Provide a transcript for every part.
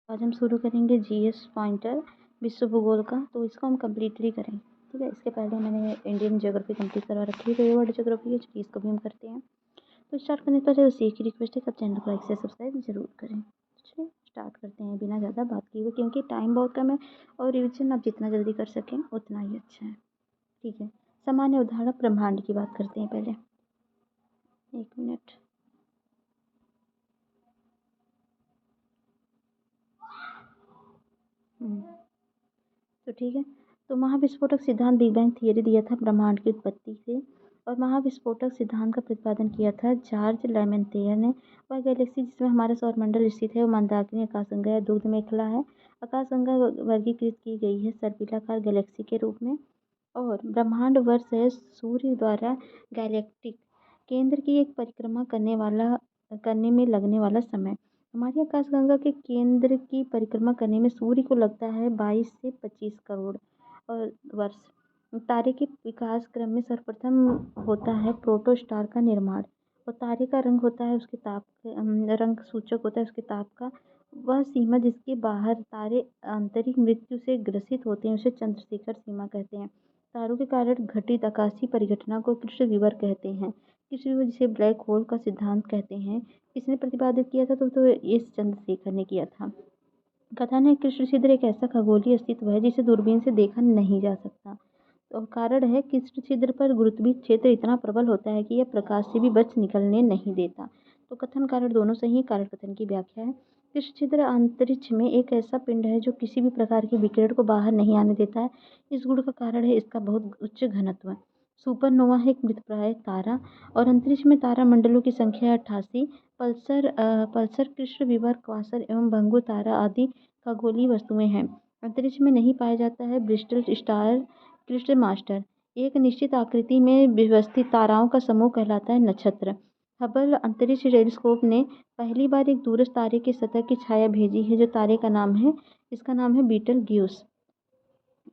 आज हम शुरू करेंगे जीएस पॉइंटर विश्व भूगोल का। तो इसको हम कम्प्लीटली करें, ठीक है। इसके पहले मैंने इंडियन ज्योग्राफी कंप्लीट करवा रखी है, तो ये वर्ल्ड ज्योग्राफी है, चलिए इसको भी हम करते हैं। तो स्टार्ट करने से पहले उसी की रिक्वेस्ट है कि आप चैनल को लाइक से सब्सक्राइब जरूर करें। चलिए स्टार्ट करते हैं बिना ज़्यादा बात किए हुए, क्योंकि टाइम बहुत कम है और रिविजन आप जितना जल्दी कर सकें उतना ही अच्छा है, ठीक है। सामान्य उदाहरण ब्रह्मांड की बात करते हैं पहले। एक मिनट। तो ठीक है। तो महाविस्फोटक सिद्धांत बिग बैंग थियरी दिया था ब्रह्मांड की उत्पत्ति से, और महाविस्फोटक सिद्धांत का प्रतिपादन किया था जॉर्ज लेमेंतेयर ने। वह गैलेक्सी जिसमें हमारा सौरमंडल स्थित है वो मंदाकिनी आकाशगंगा या दुग्ध मेखला है। आकाशगंगा वर्गीकृत की गई है सर्पिलाकार गैलेक्सी के रूप में, और ब्रह्मांड वर्ष है सूर्य द्वारा गैलेक्टिक केंद्र की एक परिक्रमा करने में लगने वाला समय। हमारी आकाशगंगा के केंद्र की परिक्रमा करने में सूर्य को लगता है 22 से 25 करोड़ और वर्ष। तारे के विकास क्रम में सर्वप्रथम होता है प्रोटोस्टार का निर्माण, और तारे का रंग होता है उसके ताप रंग सूचक होता है उसके ताप का। वह सीमा जिसके बाहर तारे आंतरिक मृत्यु से ग्रसित होते हैं उसे चंद्रशेखर सीमा कहते हैं। तारों के कारण घटित आकाशीय परिघटना को कृष्ण विवर कहते हैं। कृष्ण विवर जिसे ब्लैक होल का सिद्धांत कहते हैं, किसने प्रतिपादित किया था? तो एस चंद्रशेखर ने किया था। कथन है कृष्ण छिद्र एक ऐसा खगोलीय अस्तित्व है जिसे दूरबीन से देखा नहीं जा सकता। तो कारण है कृष्ण छिद्र पर गुरुत्वीय क्षेत्र इतना प्रबल होता है कि यह प्रकाश से भी बच निकलने नहीं देता। तो कथन कारण दोनों सही, कारण कथन की व्याख्या है। कृष्ण छिद्र अंतरिक्ष में एक ऐसा पिंड है जो किसी भी प्रकार के विकिरण को बाहर नहीं आने देता है। इस गुण का कारण है इसका बहुत उच्च घनत्व। सुपरनोवा है एक मृतप्राय तारा, और अंतरिक्ष में तारामंडलों की संख्या है 88। पल्सर कृष्ण विवर क्वासर एवं भंगुर तारा आदि खगोलीय वस्तुएं हैं। अंतरिक्ष में नहीं पाया जाता है ब्रिस्टल स्टार क्रिस्टल मास्टर। एक निश्चित आकृति में व्यवस्थित ताराओं का समूह कहलाता है नक्षत्र। हबल अंतरिक्ष टेलीस्कोप ने पहली बार एक दूरस्थ तारे की सतह की छाया भेजी है, जो तारे का नाम है, इसका नाम है बीटल ग्यूस।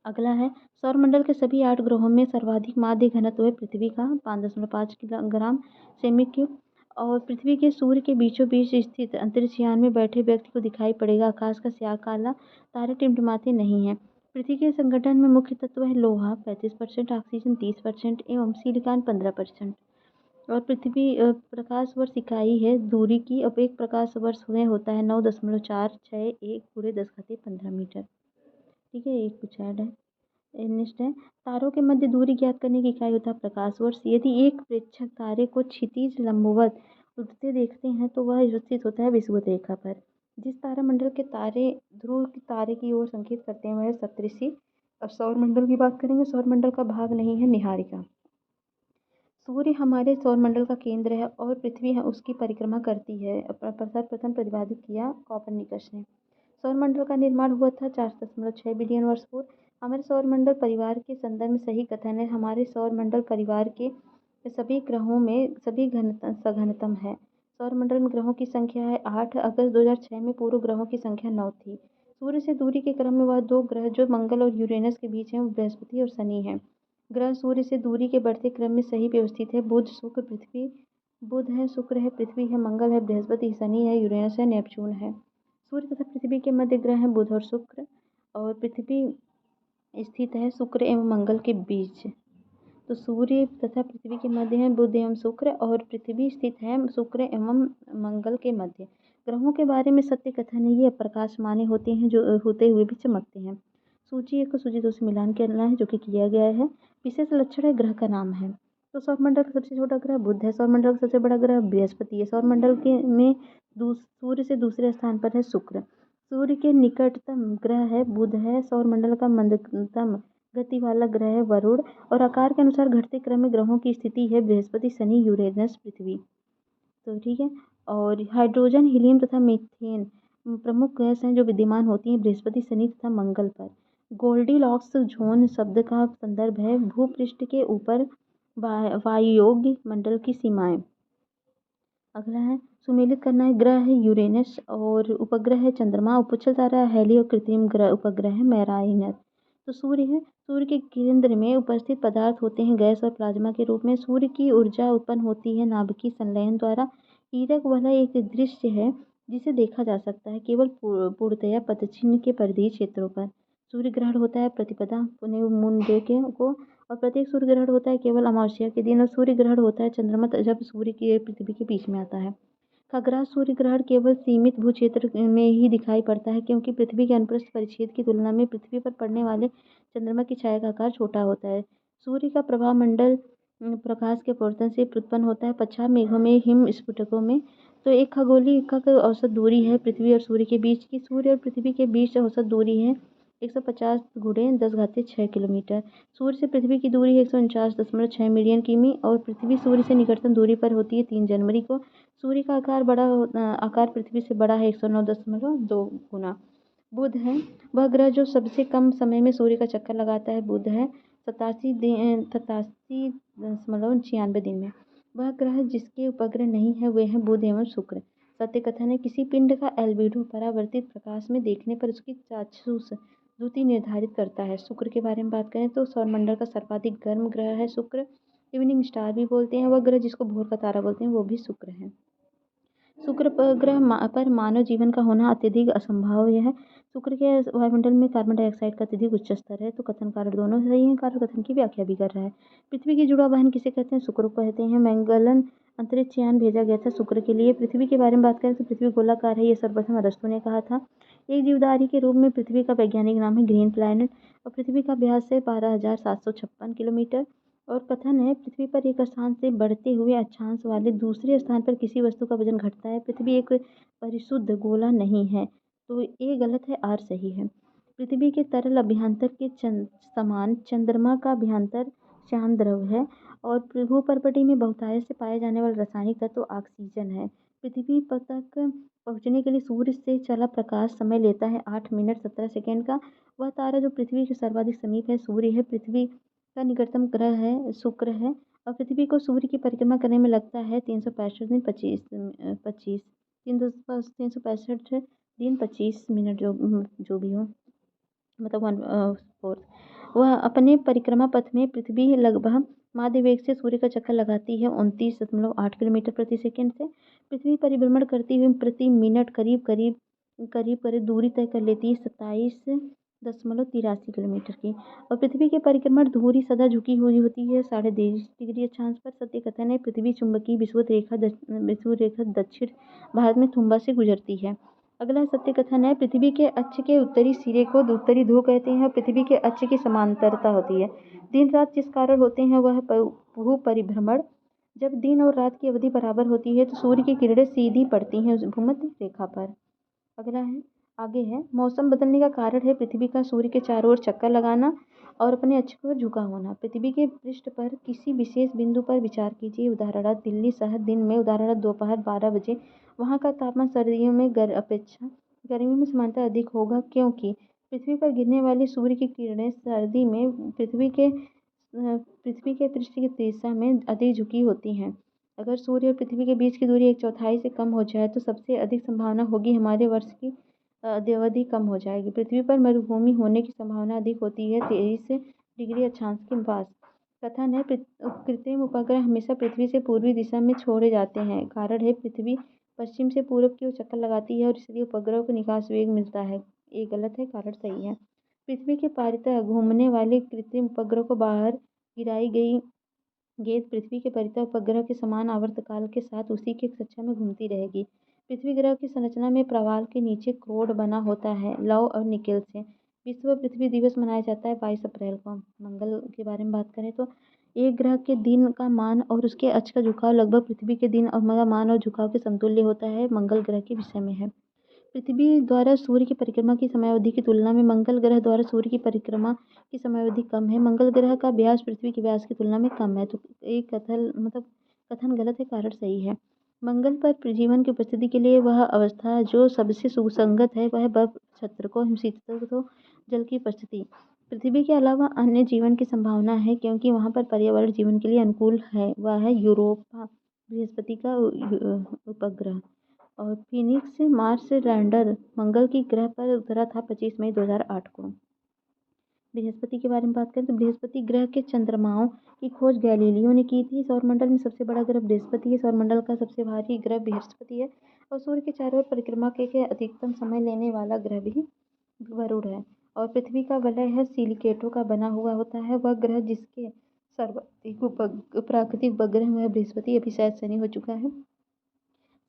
अगला है सौरमंडल के सभी 8 ग्रहों में सर्वाधिक माध्य घनत्व है पृथ्वी का 5.5 किलोग्राम सेमी क्यूब, और पृथ्वी के सूर्य के बीचों बीच स्थित अंतरिक्ष यान में बैठे व्यक्ति को दिखाई पड़ेगा आकाश का स्याह काला, तारे टिमटिमाते नहीं हैं। पृथ्वी के संगठन में मुख्य तत्व है लोहा 35%, ऑक्सीजन 30% एवं सिलिकॉन 15%। और पृथ्वी प्रकाश वर्ष इकाई है दूरी की। अब एक प्रकाश वर्ष में होता है 9.461 × 10⁻15 ठीक है। एक कुछ ऐड है। नेक्स्ट है तारों के मध्य दूरी ज्ञात करने की इकाई होता है प्रकाश वर्ष। यदि एक प्रेक्षक तारे को क्षितिज लंबवत उड़ते देखते हैं तो वह स्थित होता है विषुवत रेखा पर। जिस तारामंडल के तारे ध्रुव की तारे की ओर संकेत करते हैं वह है सप्तऋषि। अब सौरमंडल की बात करेंगे। सौरमंडल का भाग नहीं है निहारिका। सूर्य हमारे सौरमंडल का केंद्र है और पृथ्वी है उसकी परिक्रमा करती है, सर्वप्रथम प्रतिपादित किया कॉपरनिकस ने। सौरमंडल का निर्माण हुआ था 4.6 बिलियन वर्ष पूर्व। हमारे सौरमंडल परिवार के संदर्भ में सही कथन है हमारे सौरमंडल परिवार के सभी ग्रहों में सभी सघनतम है। सौरमंडल में ग्रहों की संख्या है 8। अगस्त 2006 में पूर्व ग्रहों की संख्या 9 थी। सूर्य से दूरी के क्रम में वह 2 ग्रह जो मंगल और यूरेनस के बीच हैं वो बृहस्पति और शनि हैं। ग्रह सूर्य से दूरी के बढ़ते क्रम में सही व्यवस्थित है। बुध शुक्र पृथ्वी, बुध है, शुक्र है, पृथ्वी है, मंगल है, बृहस्पति, शनि है, यूरेनस है, नेपच्यून है। सूर्य तथा पृथ्वी के मध्य ग्रह हैं बुध और शुक्र, और पृथ्वी स्थित है शुक्र एवं मंगल के बीच। तो सूर्य तथा पृथ्वी के मध्य है बुध एवं शुक्र, और पृथ्वी स्थित है शुक्र एवं मंगल के मध्य। ग्रहों के बारे में सत्य कथन है ये प्रकाशमानी होते हैं जो होते हुए भी चमकते हैं। सूची 1 को सूची 2 से मिलान करना है जो कि किया गया है। विशेष लक्षण है ग्रह का नाम है। तो सौरमंडल का सबसे छोटा ग्रह बुध है। सौरमंडल का सबसे बड़ा ग्रह बृहस्पति है। सौरमंडल के में सूर्य से दूसरे स्थान पर है शुक्र। सूर्य के निकटतम ग्रह है बुध है। सौरमंडल का मंदतम गति वाला ग्रह है वरुण, और आकार के अनुसार घटते क्रम में ग्रहों की स्थिति है बृहस्पति, शनि, यूरेनस, पृथ्वी। तो ठीक है। और हाइड्रोजन, हीलियम तथा मीथेन प्रमुख गैस हैं जो विद्यमान होती हैं बृहस्पति, शनि तथा मंगल पर। गोल्डीलॉक्स जोन शब्द का संदर्भ है भूपृष्ठ के ऊपर वायुयोग्य मंडल की सीमाएं। अगला है सुमेलित करना है। ग्रह है यूरेनस, और उपग्रह है चंद्रमा, उपुच्छल तारा है हेली, और कृत्रिम ग्रह उपग्रह है मैराइनस। तो सूर्य है। सूर्य के केंद्र में उपस्थित पदार्थ होते हैं गैस और प्लाज्मा के रूप में। सूर्य की ऊर्जा उत्पन्न होती है नाभिकीय संलयन द्वारा। हीरक वलय एक दृश्य है जिसे देखा जा सकता है केवल पूर्णतया पदचिह्न के परिधीय क्षेत्रों पर। सूर्य ग्रहण होता है प्रतिपदा पुण्य मून डे के को, और प्रत्येक सूर्य ग्रहण होता है केवल अमावस्या के दिन, और सूर्य ग्रहण होता है चंद्रमा जब सूर्य की पृथ्वी के बीच में आता है। खग्रास सूर्य ग्रहण केवल सीमित भू क्षेत्र में ही दिखाई पड़ता है, क्योंकि पृथ्वी के अनुप्रस्थ परिच्छेद की तुलना में पृथ्वी पर पड़ने वाले चंद्रमा की छाया का आकार छोटा होता है। सूर्य का प्रभाव मंडल प्रकाश के अपवर्तन से उत्पन्न होता है पश्चात मेघों में हिम स्फुटकों में। तो एक खगोलीय इक्का की औसत दूरी है पृथ्वी और सूर्य के बीच की। सूर्य और पृथ्वी के बीच औसत दूरी है 150 गुणे 10⁻6 किलोमीटर। सूर्य से पृथ्वी की दूरी है 149.6 मिलियन किमी, और पृथ्वी सूर्य से निकटतम दूरी पर होती है 3 जनवरी को। सूर्य का आकार पृथ्वी से बड़ा है 109.2 गुना। बुध है वह ग्रह जो सबसे कम समय में सूर्य का चक्कर लगाता है। बुध है 87.96 दिन में। वह ग्रह जिसके उपग्रह नहीं है वे हैं बुध एवं शुक्र। सत्य कथन है किसी पिंड का एल्बिडो परावर्तित प्रकाश में देखने पर उसकी चाक्षुष द्युति निर्धारित करता है। शुक्र के बारे में बात करें तो सौरमंडल का सर्वाधिक गर्म ग्रह है शुक्र। इवनिंग स्टार भी बोलते हैं वह ग्रह जिसको भोर का तारा बोलते हैं, वो भी शुक्र है। शुक्र ग्रह पर मानव जीवन का होना अत्यधिक असंभाव्य है। शुक्र के वायुमंडल में कार्बन डाइऑक्साइड का अत्यधिक उच्च स्तर है। तो कथन कारण दोनों सही हैं, कारण कथन की व्याख्या भी कर रहा है। पृथ्वी की जुड़वा बहन किसे कहते हैं? शुक्र को कहते हैं। मैगेलन अंतरिक्ष यान भेजा गया था शुक्र के लिए। पृथ्वी के बारे में बात करें तो पृथ्वी गोलाकार है, ये सर्वप्रथम अरस्तु ने कहा था। एक जीवधारी के रूप में पृथ्वी का वैज्ञानिक नाम है ग्रीन प्लैनेट, और पृथ्वी का व्यास है 12,756 किलोमीटर। और कथन है पृथ्वी पर एक स्थान से बढ़ते हुए अक्षांश वाले दूसरे स्थान पर किसी वस्तु का वजन घटता है। पृथ्वी एक परिशुद्ध गोला नहीं है, तो ए गलत है, आर सही है। पृथ्वी के तरल अभ्यंतर के समान चंद्रमा का अभ्यंतर शांत द्रव है, और भूपर्पटी में बहुतायत से पाए जाने वाला रासायनिक तत्व ऑक्सीजन है। पृथ्वी तक पहुंचने के लिए सूर्य से चला प्रकाश समय लेता है 8 मिनट 17 सेकेंड का। वह तारा जो पृथ्वी के सर्वाधिक समीप है सूर्य है। पृथ्वी का निकटतम ग्रह है शुक्र है, और पृथ्वी को सूर्य की परिक्रमा करने में लगता है 365 दिन 365 दिन 25 मिनट, जो भी हो, मतलब 1/4। वह अपने परिक्रमा पथ में पृथ्वी लगभग माध्य वेग से सूर्य का चक्कर लगाती है 29.8 किलोमीटर प्रति सेकंड से। पृथ्वी परिभ्रमण करती हुई प्रति मिनट करीब करीब दूरी तय कर लेती है 27.83 किलोमीटर की। और पृथ्वी के परिक्रमण धुरी सदा झुकी हुई होती है 23.5 डिग्री अक्षांश पर। सत्य कथन है पृथ्वी चुंबकीय विषुवत रेखा दक्षिण भारत में तुम्बा से गुजरती है। अगला सत्य कथन है पृथ्वी के अक्ष के उत्तरी सिरे को उत्तरी ध्रुव कहते हैं, और पृथ्वी के अक्ष की समांतरता होती है। दिन रात जिस कारण होते हैं वह भू परिभ्रमण। जब दिन और रात की अवधि बराबर होती है तो सूर्य की किरणें सीधी पड़ती हैं उस भूमध्य रेखा पर। अगला है आगे है मौसम बदलने का कारण है पृथ्वी का सूर्य के चारों ओर चक्कर लगाना और अपने अक्ष को झुका होना। पृथ्वी के पृष्ठ पर किसी विशेष बिंदु पर विचार कीजिए। उदाहरण दिल्ली शहर दिन में, उदाहरण दोपहर 12 बजे। वहाँ का तापमान सर्दियों में अपेक्षा गर्मियों में सामान्यतः अधिक होगा, क्योंकि पृथ्वी पर गिरने वाली सूर्य की किरणें सर्दी में पृथ्वी के पृष्ठ की दिशा में अधिक झुकी होती हैं। अगर सूर्य और पृथ्वी के बीच की दूरी 1/4 से कम हो जाए तो सबसे अधिक संभावना होगी हमारे वर्ष की अवधि कम हो जाएगी। पृथ्वी पर मरुभूमि होने की संभावना अधिक होती है 23 डिग्री अक्षांश के पास। कथन है कृत्रिम उपग्रह हमेशा पृथ्वी से पूर्वी दिशा में छोड़े जाते हैं। कारण है पृथ्वी पश्चिम से पूर्व की ओर चक्कर लगाती है और इसलिए उपग्रहों को निकास वेग मिलता है। ये गलत है, कारण सही है। पृथ्वी के परितः घूमने वाले कृत्रिम उपग्रह को बाहर गिराई गई गेंद पृथ्वी के परितः उपग्रह के समान आवर्तकाल के साथ उसी की कक्षा में घूमती रहेगी। पृथ्वी ग्रह की संरचना में प्रवाल के नीचे क्रोड बना होता है लौह और निकेल से। विश्व पृथ्वी दिवस मनाया जाता है 22 अप्रैल को। मंगल के बारे में बात करें तो एक ग्रह के दिन का मान और उसके अक्ष का झुकाव लगभग पृथ्वी के दिन और मान और झुकाव के समतुल्य होता है। मंगल ग्रह के विषय में है। पृथ्वी द्वारा सूर्य की परिक्रमा की समयावधि की तुलना में मंगल ग्रह द्वारा सूर्य की परिक्रमा की समयावधि कम है। मंगल ग्रह का व्यास पृथ्वी के व्यास की तुलना में कम है, तो एक कथन गलत है, कारण सही है। मंगल पर जीवन की उपस्थिति के लिए वह अवस्था जो सबसे सुसंगत है वह बर्फ छत्र को हिमशीतल तो जल की उपस्थिति। पृथ्वी के अलावा अन्य जीवन की संभावना है क्योंकि वहाँ पर पर्यावरण जीवन के लिए अनुकूल है। वह है यूरोपा बृहस्पति का उपग्रह। और फीनिक्स मार्स लैंडर मंगल की ग्रह पर उतरा था 25 मई 2008 को। बृहस्पति के बारे में बात करें तो बृहस्पति ग्रह के चंद्रमाओं की खोज गैलीलियो ने की थी। सौरमंडल में सबसे बड़ा ग्रह बृहस्पति है। सौरमंडल का सबसे भारी ग्रह बृहस्पति है और सूर्य के चारों ओर परिक्रमा के अधिकतम समय लेने वाला ग्रह भी वरुण है। और पृथ्वी का वलय है सिलिकेटों का बना हुआ होता है। वह ग्रह जिसके सर्वाधिक प्राकृतिक उपग्रह वह बृहस्पति, अभी शायद शनि हो चुका है।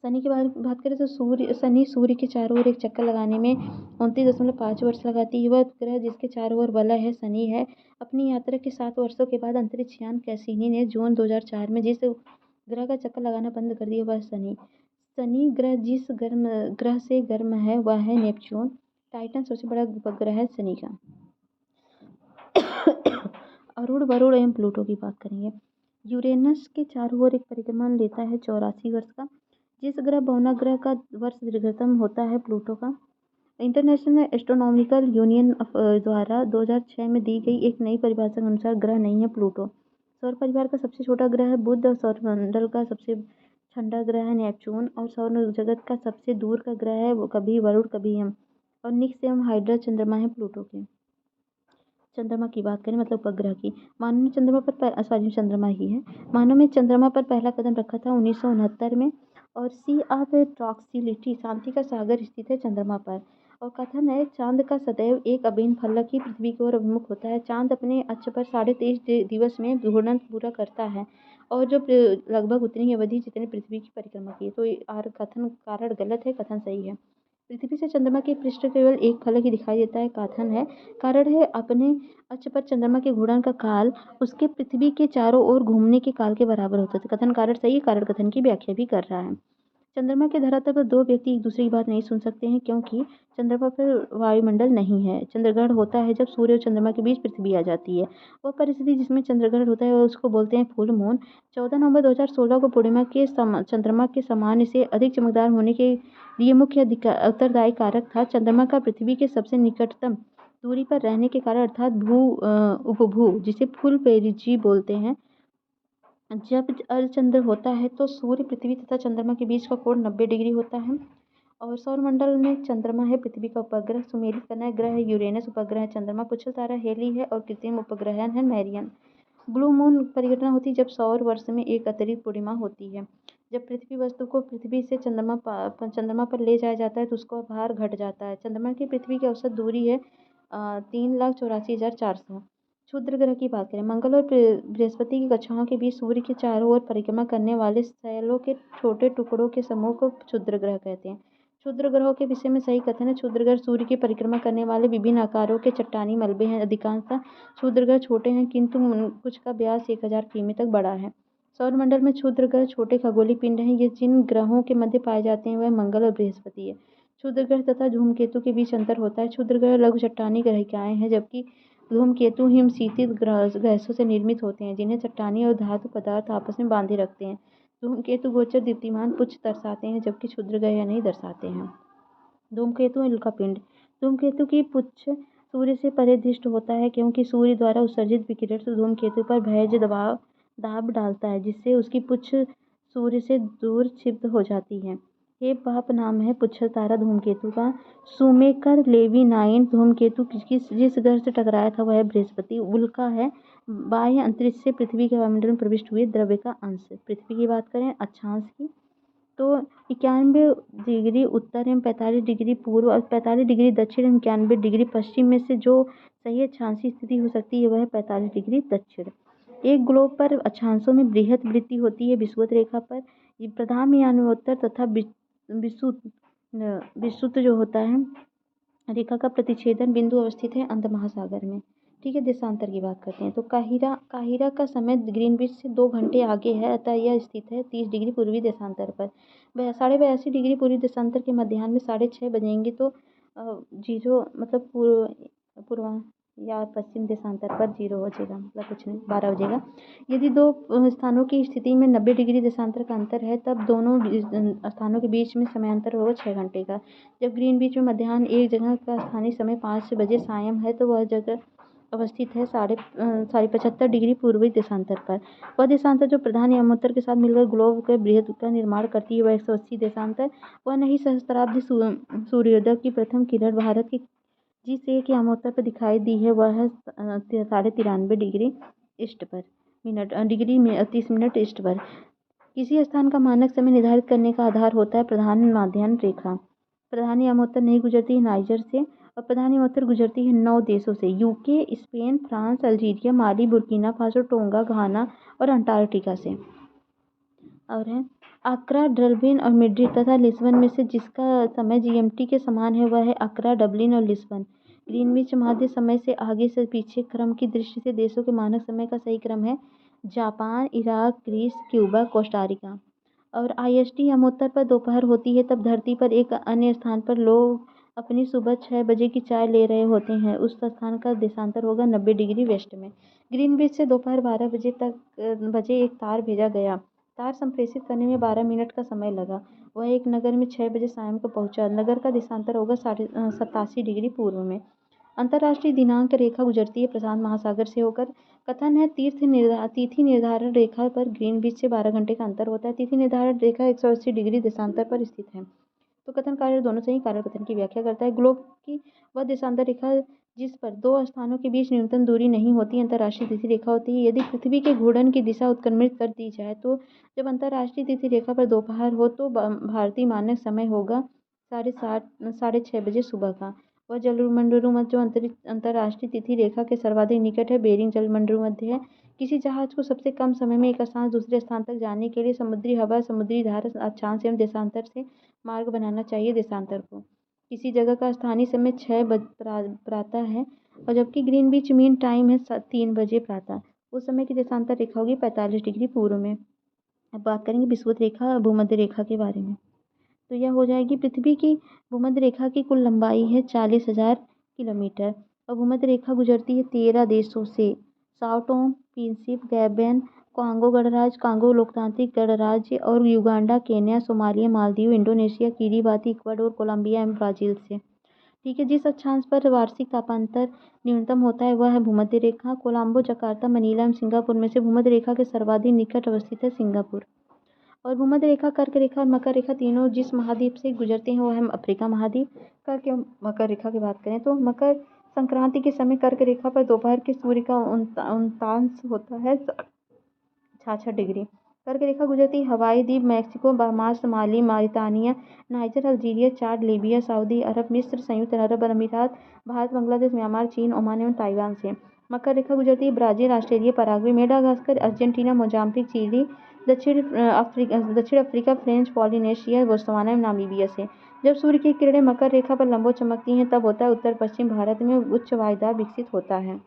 शनि के बारे में बात करें तो शनि सूर्य के चारों ओर एक चक्कर लगाने में 29.5 वर्ष लगाती है। वह ग्रह जिसके चारों ओर वलय है शनि है। अपनी यात्रा के 7 वर्षों के बाद अंतरिक्ष यान कैसिनी ने जून 2004 में जिस ग्रह का चक्कर लगाना बंद कर दिया वह शनि ग्रह जिस ग्रह से गर्म है वह है नेपच्यून। टाइटन सबसे बड़ा उपग्रह है शनि का। अरुण, वरुण एवं प्लूटो की बात करेंगे। यूरेनस के चारों ओर एक परिक्रमा लेता है 84 वर्ष का। जिस ग्रह बौना ग्रह का वर्ष दीर्घतम होता है प्लूटो का। इंटरनेशनल एस्ट्रोनॉमिकल यूनियन द्वारा 2006 में दी गई एक नई परिभाषा के अनुसार ग्रह नहीं है प्लूटो। सौर परिवार का सबसे छोटा ग्रह है बुध और सौरमंडल का सबसे ठंडा ग्रह है नेपच्यून और सौर जगत का सबसे दूर का ग्रह है वो कभी वरुण कभी यम और निक्स एवं हाइड्रा चंद्रमा है प्लूटो के। चंद्रमा की बात करें मतलब उपग्रह की। मानव ने चंद्रमा ही है। मानव ने चंद्रमा पर पहला कदम रखा था 1969 में और सी ऑफ ट्रॉक्सिलिटी शांति का सागर स्थित है चंद्रमा पर। और कथन है चांद का सदैव एक अभिन्न फलक ही पृथ्वी की ओर अभिमुख होता है। चांद अपने अक्ष पर 23.5 दिवस में घूर्णन पूरा करता है और जो लगभग उतनी ही अवधि जितने पृथ्वी की परिक्रमा की है। तो कथन कारण गलत है, कथन सही है। पृथ्वी से चंद्रमा के पृष्ठ केवल एक फलक ही दिखाई देता है, कथन है। कारण है अपने अक्ष पर चंद्रमा के घूर्णन का काल उसके पृथ्वी के चारों ओर घूमने के काल के बराबर होता है। कथन कारण सही है, कारण कथन की व्याख्या भी कर रहा है। चंद्रमा के धरातल पर दो व्यक्ति एक दूसरे की बात नहीं सुन सकते हैं क्योंकि चंद्रमा पर वायुमंडल नहीं है। चंद्रग्रहण होता है जब सूर्य और चंद्रमा के बीच पृथ्वी आ जाती है। वह परिस्थिति जिसमें चंद्रग्रहण होता है उसको बोलते हैं फुल मून। 14 नवंबर 2016 को पूर्णिमा के चंद्रमा के सामान्य से अधिक चमकदार होने के लिए मुख्य उत्तरदायी कारक था चंद्रमा का पृथ्वी के सबसे निकटतम दूरी पर रहने के कारण अर्थात उपभू जिसे फुल पेरिजी बोलते हैं। जब अर्धचंद्र होता है तो सूर्य पृथ्वी तथा चंद्रमा के बीच का कोण 90 डिग्री होता है। और सौरमंडल में चंद्रमा है पृथ्वी का उपग्रह। सुमेलित करना ग्रह है यूरेनस, उपग्रह है चंद्रमा। पुच्छल तारा हेली है और कृत्रिम उपग्रह है मैरियन। ब्लू मून परिघटना होती है जब सौर वर्ष में एक अतिरिक्त पूर्णिमा होती है। जब पृथ्वी वस्तु को पृथ्वी से चंद्रमा पर ले जाया जाता है तो उसका भार घट जाता है। चंद्रमा की पृथ्वी की औसत दूरी है 3,84,400। क्षुद्र ग्रह की बात करें। मंगल और बृहस्पति की कक्षाओं के बीच सूर्य के चारों ओर परिक्रमा करने वाले शैलों के छोटे टुकड़ों के समूह को क्षुद्र ग्रह कहते हैं। क्षुद्र ग्रहों के विषय में सही कथन है क्षुद्र ग्रह सूर्य की परिक्रमा करने वाले विभिन्न आकारों के चट्टानी मलबे हैं। अधिकांशतः क्षुद्र ग्रह छोटे हैं किंतु कुछ का व्यास 1000 किमी तक बड़ा है। सौरमंडल में क्षुद्र ग्रह छोटे खगोलीय पिंड हैं। ये जिन ग्रहों के मध्य पाए जाते हैं वह मंगल और बृहस्पति है। क्षुद्र ग्रह तथा धूमकेतु के बीच अंतर होता है। क्षुद्र ग्रह लघु चट्टानी ग्रहिकाएं हैं जबकि धूमकेतु हिमशीतित गैसों से निर्मित होते हैं जिन्हें चट्टानी और धातु पदार्थ आपस में बांधे रखते हैं। धूमकेतु गोचर दीप्तिमान पुच्छ दर्शाते हैं जबकि क्षुद्र ग्रह यह नहीं दर्शाते हैं। धूमकेतु उल्कापिंड। धूमकेतु की पुच्छ सूर्य से परिदृष्ट होता है क्योंकि सूर्य द्वारा उत्सर्जित विकिरण से धूमकेतु पर भैज दाब डालता है जिससे उसकी पुच्छ सूर्य से दूर क्षिप्त हो जाती है। हे पाप नाम है पुच्छल तारा धूमकेतु का। सुमेकर लेवी 9 धूमकेतु जिस ग्रह से टकराया था वह बृहस्पति। उल्का है बाह्य अंतरिक्ष से पृथ्वी के वायुमंडल में प्रविष्ट हुए द्रव्य का अंश। पृथ्वी की बात करें अक्षांश की तो 91 डिग्री उत्तर एवं 45 डिग्री पूर्व और 45 डिग्री दक्षिण एवं 91 डिग्री पश्चिम में से जो सही अक्षांशीय स्थिति हो सकती है वह 45 डिग्री दक्षिण। एक ग्लोब पर अक्षांशों में बृहत वृत्ति होती है विषुवत रेखा पर। प्रधान यानोत्तर तथा विषुवत जो होता है रेखा का प्रतिच्छेदन बिंदु अवस्थित है अंध महासागर में। ठीक है, देशांतर की बात करते हैं तो काहिरा का समय ग्रीनविच से 2 घंटे आगे है अतः यह स्थित है 30 डिग्री पूर्वी देशांतर पर। 82.5 डिग्री पूर्वी देशांतर के मध्याह्न में 6:30 बजेंगे तो 0 मतलब पूर्व या पश्चिम देशांतर पर 0 हो जाएगा मतलब कुछ नहीं 12 हो जाएगा। यदि दो स्थानों की स्थिति में 90 डिग्री देशांतर का अंतर है तब दोनों स्थानों के बीच में समयांतर होगा 6 घंटे का। जब ग्रीनविच में मध्याह्न एक जगह का स्थानीय समय 5 बजे सायं है तो वह जगह अवस्थित है 75 डिग्री पूर्वी देशांतर पर। वह देशांतर जो प्रधान यामोत्तर के साथ मिलकर ग्लोब के बृहद का निर्माण करती है वह 180 देशांतर। वह नहीं सहस्त्राब्दी सूर्योदय की प्रथम किरण भारत की जिस ए के आमोत्तर पर दिखाई दी है वह है 93.5 डिग्री ईस्ट पर डिग्री में 30 मिनट ईस्ट पर। किसी स्थान का मानक समय निर्धारित करने का आधार होता है प्रधान माध्यान्ह रेखा। प्रधान यामोत्तर नहीं गुजरती है नाइजर से और प्रधान यामोत्तर गुजरती है 9 देशों से, यूके, स्पेन, फ्रांस, अल्जीरिया, माली, बुर्किना फासो, टोंगा, घाना और अंटार्कटिका से। और है अक्रा, डर्बिन और मैड्रिड तथा लिस्बन में से जिसका समय जीएमटी के समान है वह है अक्रा, डबलिन और लिस्बन। ग्रीनविच मध्य समय से आगे से पीछे क्रम की दृष्टि से देशों के मानक समय का सही क्रम है Japan, Iraq, Greece, Cuba, Costa Rica. और आईएसटी यामोत्तर पर दोपहर होती है तब धरती पर एक अन्य स्थान पर लोग अपनी सुबह 6 बजे की चाय ले रहे होते हैं, उस स्थान का देशांतर होगा 90 डिग्री वेस्ट में। ग्रीनविच से दोपहर 12 बजे एक तार भेजा गया। तार संप्रेषित करने में 12 मिनट का समय लगा। वह एक नगर में 6 बजे शाम को पहुंचा। नगर का देशांतर होगा 87 डिग्री पूर्व में। अंतर्राष्ट्रीय दिनांक रेखा गुजरती है प्रशांत महासागर से होकर। कथन है तिथि निर्धारण रेखा पर ग्रीनविच से 12 घंटे का अंतर होता है। तिथि निर्धारण रेखा 180 डिग्री देशांतर पर स्थित है। तो कथन कार्य दोनों से ही कारण कथन की व्याख्या करता है। ग्लोब की वह देशांतर रेखा जिस पर दो स्थानों के बीच न्यूनतम दूरी नहीं होती अंतर्राष्ट्रीय तिथि रेखा होती है। यदि पृथ्वी के घूर्णन की दिशा उत्क्रमित कर दी जाए तो जब अंतर्राष्ट्रीय तिथि रेखा पर दोपहर हो तो भारतीय मानक समय होगा 6:30 बजे सुबह का। वह जलमंडल मध्य जो अंतर्राष्ट्रीय तिथि रेखा के सर्वाधिक निकट है बेरिंग जलमंडल मध्य है। किसी जहाज को सबसे कम समय में एक स्थान से दूसरे स्थान तक जाने के लिए समुद्री हवा, समुद्री धारा, अक्षांश एवं देशांतर से मार्ग बनाना चाहिए देशांतर को। किसी जगह का स्थानीय समय 6 प्रातः है और जबकि ग्रीनविच मीन टाइम है 3 बजे प्रातः। उस समय की देशांतर रेखा होगी 45 डिग्री पूर्व में। अब बात करेंगे विषुवत रेखा भूमध्य रेखा के बारे में। तो यह हो जाएगी पृथ्वी की भूमध्य रेखा की कुल लंबाई है 40,000 किलोमीटर और भूमध्य रेखा गुजरती है 13 देशों से Sao Tome, Principe, Gabon, Congo गणराज्य, कांगो लोकतांत्रिक गणराज्य और Uganda, Kenya, Somalia, Maldives, Indonesia, Kiribati, Ecuador, Colombia एवं ब्राजील से। ठीक है, जिस अक्षांश पर वार्षिक तापांतर न्यूनतम होता है वह है भूमध्य रेखा। कोलंबो, जकार्ता, मनीला एवं सिंगापुर में से भूमध्य रेखा के सर्वाधिक निकट अवस्थित है सिंगापुर। और भूमध्य रेखा, कर्क रेखा और मकर रेखा तीनों जिस महाद्वीप से गुजरते हैं वह है अफ्रीका महाद्वीप। कर्क एवं मकर रेखा की बात करें तो मकर संक्रांति के समय कर्क रेखा पर दोपहर के सूर्य का उतांश होता है 66 डिग्री। कर्क रेखा गुजरती हवाई द्वीप, Mexico, Bahamas, Mali, Mauritania, Niger, Algeria, Chad, Libya, Saudi Arab, मिस्र, संयुक्त अरब अमीरात, भारत, बांग्लादेश, म्यांमार, चीन, ओमान एवं ताइवान से। मकर रेखा गुजरती है Brazil, Australia, Paraguay, Madagascar, Argentina, Mozambique, Chile, दक्षिण अफ्रीका, फ्रेंच पॉलिनेशिया, बोत्सवाना एवं नामीबिया से। जब सूर्य की किरणें मकर रेखा पर लंबवत चमकती हैं तब होता है उत्तर पश्चिम भारत में उच्च वायुदाब विकसित होता है।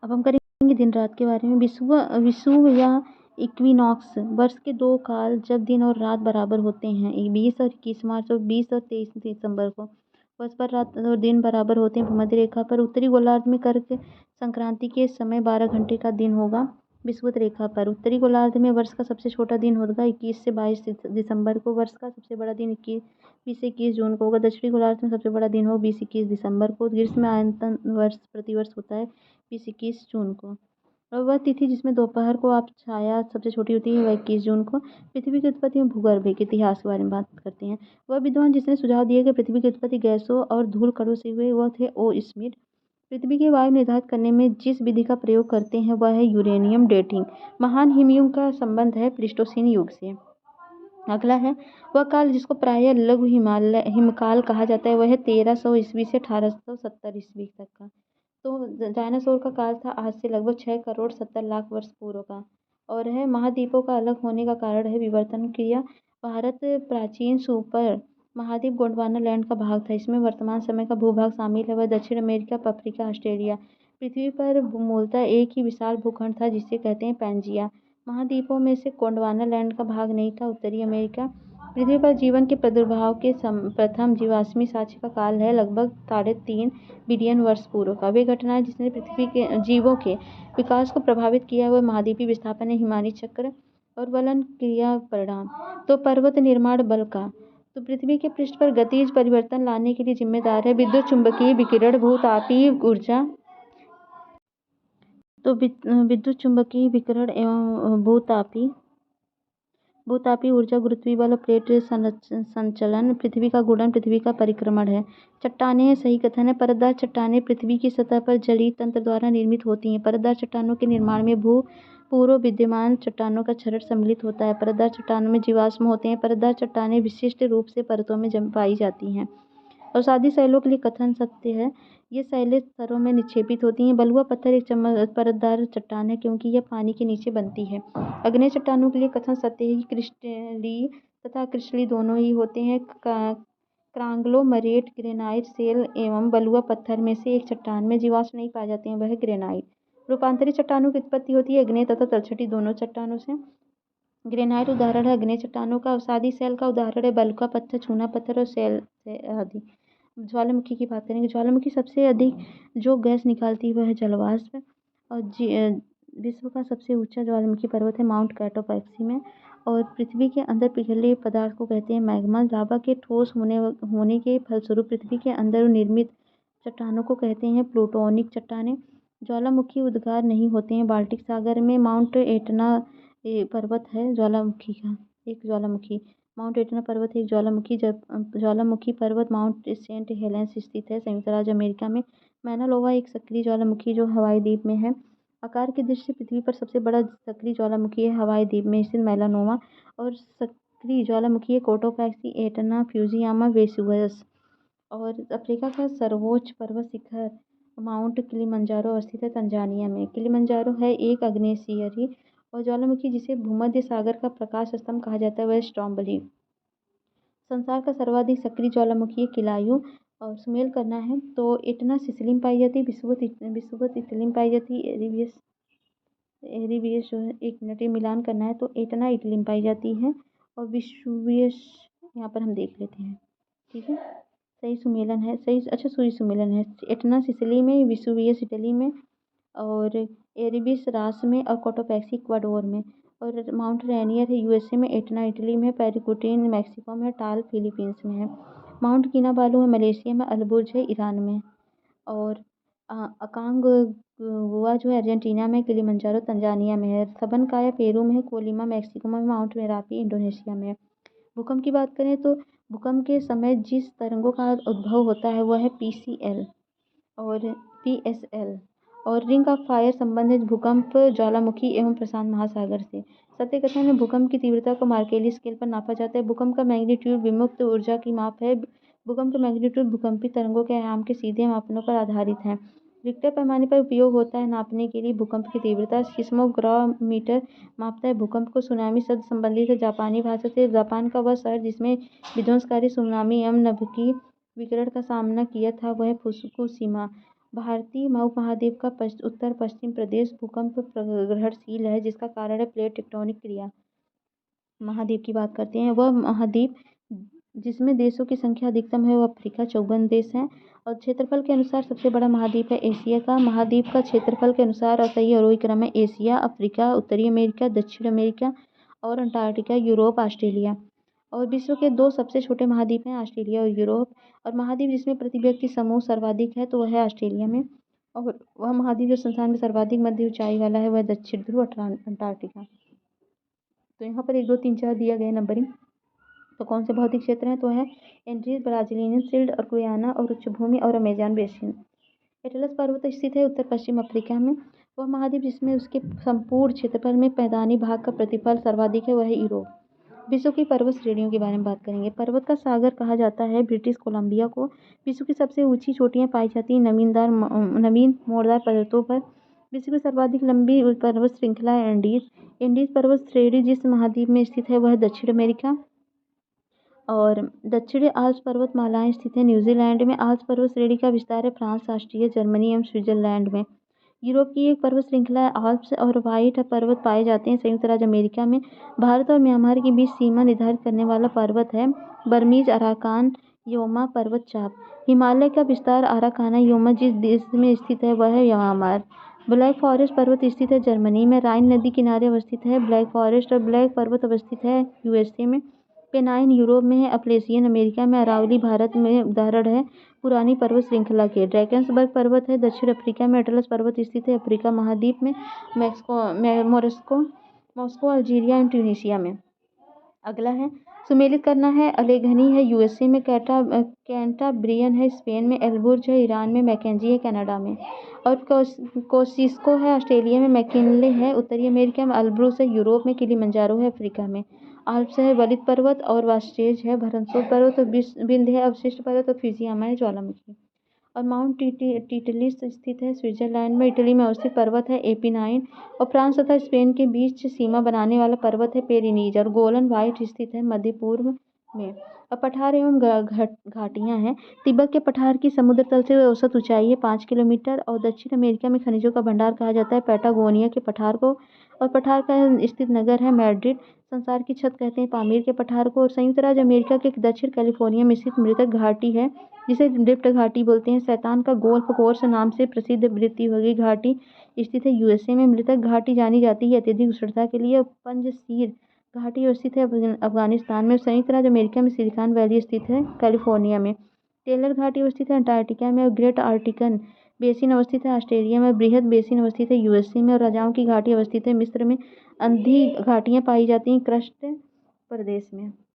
अब हम करेंगे दिन रात के बारे में। विषुव या इक्विनॉक्स वर्ष के 2 काल जब दिन और रात बराबर होते हैं 20 और 21 मार्च और 20 और 23 दिसंबर को वर्ष पर रात और दिन बराबर होते हैं भूमध्य रेखा पर। उत्तरी गोलार्ध में कर्क संक्रांति के समय 12 घंटे का दिन होगा विषुवत रेखा पर। उत्तरी गोलार्ध में वर्ष का सबसे छोटा दिन होगा 21 से 22 दिसंबर को। वर्ष का सबसे बड़ा दिन 20 से 21 जून को होगा। दक्षिणी गोलार्ध में सबसे बड़ा दिन होगा 20-21 दिसंबर को। ग्रीष्म आयतन वर्ष प्रतिवर्ष होता है 20-21 जून को। और वह तिथि जिसमें दोपहर को आप छाया सबसे छोटी होती है वह 21 जून को। पृथ्वी की उत्पत्ति में भूगर्भ के इतिहास के बारे में बात करते हैं। वह विद्वान जिसने सुझाव दिया कि पृथ्वी की उत्पत्ति गैसों और धूल कणों से हुई वह थे ओ स्मिथ। पृथ्वी की वायु निर्धारित करने में जिस विधि का प्रयोग करते हैं वह है यूरेनियम डेटिंग। महान हिमयुग का संबंध है प्लीस्टोसीन युग से। अगला है वह काल जिसको प्रायः लघु हिमकाल कहा जाता है वह है 1300 ईस्वी से 1870 ईस्वी तक का। तो डायनासोर का काल था आज से लगभग 6 करोड़ 70 लाख वर्ष पूर्व का। और है महाद्वीपों का अलग होने का कारण है विवर्तन क्रिया। भारत प्राचीन सुपर महाद्वीप गोंडवाना लैंड का भाग था। इसमें वर्तमान समय का भूभाग शामिल है। वह दक्षिण अमेरिका, अफ्रीका, ऑस्ट्रेलिया। पृथ्वी पर मूलतः एक ही विशाल भूखंड था जिसे कहते हैं पैंजिया। महाद्वीपों में से गोंडवाना लैंड का भाग नहीं था। उत्तरी अमेरिका। पृथ्वी पर जीवन के प्रादुर्भाव के प्रथम जीवाश्मी साक्ष्य का काल है लगभग 3.5 बिलियन वर्ष पूर्व का। वे घटनाएं जिसने पृथ्वी के जीवों के विकास को प्रभावित किया वह महाद्वीपीय विस्थापन है, हिमानी चक्र और वलन क्रिया परिणाम। तो पर्वत निर्माण बल का तो पृथ्वी के पृष्ठ पर गतिज परिवर्तन लाने के लिए जिम्मेदार है विद्युत चुंबकीय विकिरण, भूतापीय ऊर्जा। तो विद्युत चुंबकीय विकिरण एवं भूतापी भूतापीय ऊर्जा, गुरुत्वीय बल और प्लेट संचलन, पृथ्वी का घूर्णन, पृथ्वी का परिक्रमण है। चट्टानें हैं, सही कथन है। परतदार चट्टानें पृथ्वी की सतह पर जलीय तंत्र द्वारा निर्मित होती हैं। परतदार चट्टानों के निर्माण में पूर्व विद्यमान चट्टानों का क्षरण सम्मिलित होता है। परतदार चट्टानों में जीवाश्म होते हैं। परतदार चट्टानें विशिष्ट रूप से परतों में पाई जाती हैं। अवसादी शैलों के लिए कथन सत्य है। ये शैलें स्तरों में निक्षेपित होती हैं। बलुआ पत्थर एक परतदार चट्टान है क्योंकि यह पानी के नीचे बनती है। अग्नेय चट्टानों के लिए कथन सत्य है कि क्रिस्टलीय तथा क्रिस्टलीय दोनों ही होते हैं। क्रांगलोमरेट ग्रेनाइट शेल एवं बलुआ पत्थर में से एक चट्टान में जीवाश्म नहीं पाए जाते हैं, वह ग्रेनाइट। रूपांतरित चट्टानों की उत्पत्ति होती है अग्नेय तथा तलछटी दोनों चट्टानों से। ग्रेनाइट उदाहरण है अग्नेय चट्टानों का। अवसादी शैल का उदाहरण है बलुआ पत्थर, चूना पत्थर और शैल आदि। ज्वालामुखी की बात करेंगे। ज्वालामुखी सबसे अधिक जो गैस निकालती है वह है जलवाष्प। और विश्व का सबसे ऊंचा ज्वालामुखी पर्वत है माउंट कैटोपैक्सी में। और पृथ्वी के अंदर पिघले पदार्थ को कहते हैं मैग्मा। लावा के ठोस होने के फलस्वरूप पृथ्वी के अंदर निर्मित चट्टानों को कहते हैं प्लूटोनिक चट्टानें। ज्वालामुखी उद्गार नहीं होते हैं। बाल्टिक सागर में माउंट एटना पर्वत है ज्वालामुखी का एक ज्वालामुखी। माउंट एटना पर्वत एक ज्वालामुखी पर्वत माउंट सेंट हेलेंस स्थित है संयुक्त राज्य अमेरिका में। मैना लोवा एक सक्रिय ज्वालामुखी जो हवाई द्वीप में है। आकार की दृष्टि से पृथ्वी पर सबसे बड़ा सक्रिय ज्वालामुखी है हवाई द्वीप में स्थित मेलानोवा। और सक्रिय ज्वालामुखी है कोटोपैक्सी, एटना, फ्यूजियामा, वेसुवियस। और अफ्रीका का सर्वोच्च पर्वत शिखर माउंट किलिमंजारो अवस्थित है तंजानिया में। किलिमंजारो है एक आग्नेयशिखरी और ज्वालामुखी जिसे भूमध्य सागर का प्रकाश स्तंभ कहा जाता है वह स्ट्रोम्बोली। संसार का सर्वाधिक सक्रिय ज्वालामुखी किलायु। और सुमेल करना है तो एटना सिसिली में पाई जाती है, विषुवत इटली में पाई जाती है। एरीवियस जो है, एक मिनट ये मिलान करना है तो एटना इटली में पाई जाती है और विषुवियस यहाँ पर हम देख लेते हैं। ठीक है, सही सुमेलन है, सही अच्छा सही सुमेलन है। एटना सिसिली में, विसुवियस इटली में और एरिबिस रास में और कोटोपैक्सी इक्वाडोर में। और माउंट रेनियर है यूएसए में, एटना इटली में, पैराक्यूटिन मैक्सिको में, टाल फिलीपींस में है। माउंट किनाबालू है मलेशिया में, अलबुर्ज है ईरान में। और अकांगुआ जो है अर्जेंटीना में, किलिमंजारो तंजानिया में है, सबनकाया पेरू में है, कोलिमा मैक्सिको में, माउंट मेरापी इंडोनेशिया में है। भूकंप की बात करें तो भूकंप के समय जिस तरंगों का उद्भव होता है वह है PCL और PSL। और रिंग ऑफ फायर संबंध है भूकंप ज्वालामुखी एवं प्रशांत महासागर से। सत्य कथन में भूकंप की तीव्रता को मार्केली स्केल पर नापा जाता है। भूकंप का मैग्नीट्यूड विमुक्त ऊर्जा की माप है। भूकंप का मैग्नीट्यूड भूकंपी तरंगों के आयाम के सीधे मापनों पर आधारित है। रिक्टर पैमाने पर उपयोग होता है नापने के लिए भूकंप की तीव्रता। सिस्मोग्राफीमीटर मापता है भूकंप को। सुनामी शब्द संबंधित है जापानी भाषा से। जापान का वह शहर जिसमें विध्वंसकारी सुनामी एवं नाभिकीय विकिरण का सामना किया था वह है फुकुशिमा। भारतीय उपमहाद्वीप का उत्तर पश्चिम प्रदेश भूकंप ग्रहणशील है जिसका कारण है प्लेट टेक्टोनिक क्रिया। महाद्वीप की बात करते हैं, वह महाद्वीप जिसमें देशों की संख्या अधिकतम है वह अफ्रीका 54 देश हैं। और क्षेत्रफल के अनुसार सबसे बड़ा महाद्वीप है एशिया का। महाद्वीप का क्षेत्रफल के अनुसार और सही आरोही क्रम है एशिया, अफ्रीका, उत्तरी अमेरिका, दक्षिण अमेरिका और अंटार्कटिका, यूरोप, ऑस्ट्रेलिया। और विश्व के 2 सबसे छोटे महाद्वीप हैं ऑस्ट्रेलिया और यूरोप। और महाद्वीप जिसमें प्रति व्यक्ति समूह सर्वाधिक है तो वह है ऑस्ट्रेलिया में। और वह महाद्वीप जो संसार में सर्वाधिक मध्य ऊंचाई वाला है वह दक्षिण ध्रुव अंटार्कटिका। तो यहाँ पर 1 2 3 4 दिया गया नंबरिंग। तो कौन से भौतिक क्षेत्र हैं तो है एंड्रीज, ब्राजीलियन शील्ड और गुयाना और उच्चभूमि और अमेजन बेसिन। एटलस पर्वत स्थित है उत्तर पश्चिम अफ्रीका में। वह महाद्वीप जिसमें उसके संपूर्ण क्षेत्रफल में मैदानी भाग का प्रतिफल सर्वाधिक है वह है यूरोप। विश्व की पर्वत श्रेणियों के बारे में बात करेंगे। पर्वत का सागर कहा जाता है ब्रिटिश कोलंबिया को। विश्व की सबसे ऊंची चोटियां पाई जाती हैं नवीन मोड़दार पर्वतों पर। विश्व की सर्वाधिक लंबी पर्वत श्रृंखला है एंडीज पर्वत श्रेणी जिस महाद्वीप में स्थित है वह है दक्षिण अमेरिका। और दक्षिणी आल्प्स पर्वतमालाएं स्थित है न्यूजीलैंड में। आल्प्स पर्वत श्रेणी का विस्तार है फ्रांस, ऑस्ट्रिया, जर्मनी एवं स्विट्जरलैंड में। यूरोप की एक पर्वत श्रृंखला है आल्प्स और व्हाइट पर्वत पाए जाते हैं संयुक्त राज्य अमेरिका में। भारत और म्यांमार के बीच सीमा निर्धारित करने वाला पर्वत है बर्मीज अराकान योमा पर्वत चाप। हिमालय का विस्तार अराकाना योमा जिस देश में स्थित है वह है म्यांमार। ब्लैक फॉरेस्ट पर्वत स्थित है जर्मनी में। राइन नदी किनारे अवस्थित है ब्लैक फॉरेस्ट और ब्लैक पर्वत अवस्थित है यूएसए में। पेनाइन यूरोप में है। अप्लेशियन अमेरिका में। अरावली भारत में उदाहरण है पुरानी पर्वत श्रृंखला के। ड्रैकेंसबर्ग पर्वत है दक्षिण अफ्रीका में। अटलस पर्वत स्थित है अफ्रीका महाद्वीप में, मॉस्को, अल्जीरिया एवं ट्यूनीशिया में। अगला है सुमेलित करना है। अलेघनी है यूएसए में, कैंटाब्रियन है स्पेन में, एल्बुर्ज है ईरान में, मैकेंजी है कनाडा में। और कोसिस्को है ऑस्ट्रेलिया में, मैकिनले है उत्तरी अमेरिका में, अल्ब्रुस है यूरोप में, किलिमंजारो है अफ्रीका में। आल्प्स है वलित पर्वत और वास्टेज है भरनसोल पर्वत और विंध्य है अवशिष्ट पर्वत और फिजियामा है ज्वालामुखी। और माउंट टिटलिस स्थित है स्विट्जरलैंड में, इटली में अवस्थित पर्वत है एपिनाइन। और फ्रांस तथा स्पेन के बीच सीमा बनाने वाला पर्वत है पेरिनीज। और गोलन वाइट स्थित है मध्य पूर्व में। और पठार एवं घाटियां हैं। तिब्बत के पठार की समुद्र तल से औसत ऊंचाई है 5 किलोमीटर। और दक्षिण अमेरिका में खनिजों का भंडार कहा जाता है पैटागोनिया के पठार को। और पठार का स्थित नगर है मैड्रिड। संसार की छत कहते हैं पामीर के पठार को। और संयुक्त राज्य अमेरिका के दक्षिण कैलिफोर्निया में स्थित मृतक घाटी है जिसे ड्रिफ्ट घाटी बोलते हैं। शैतान का गोल्फ कोर्स नाम से प्रसिद्ध मृत्युंजय घाटी स्थित है यूएसए में। मृतक घाटी जानी जाती है अत्यधिक उष्णता के लिए। पंजसीर घाटी स्थित है अफगानिस्तान में। संयुक्त राज्य अमेरिका में सिलिकॉन वैली स्थित है कैलिफोर्निया में। टेलर घाटी अवस्थित है अंटार्कटिका में। और ग्रेट आर्टिकन बेसिन अवस्थित है ऑस्ट्रेलिया में। बृहद बेसिन अवस्थित है यूएसए में। और राजाओं की घाटी अवस्थित है मिस्र में। अंधी घाटियां पाई जाती हैं क्रस्ट प्रदेश में।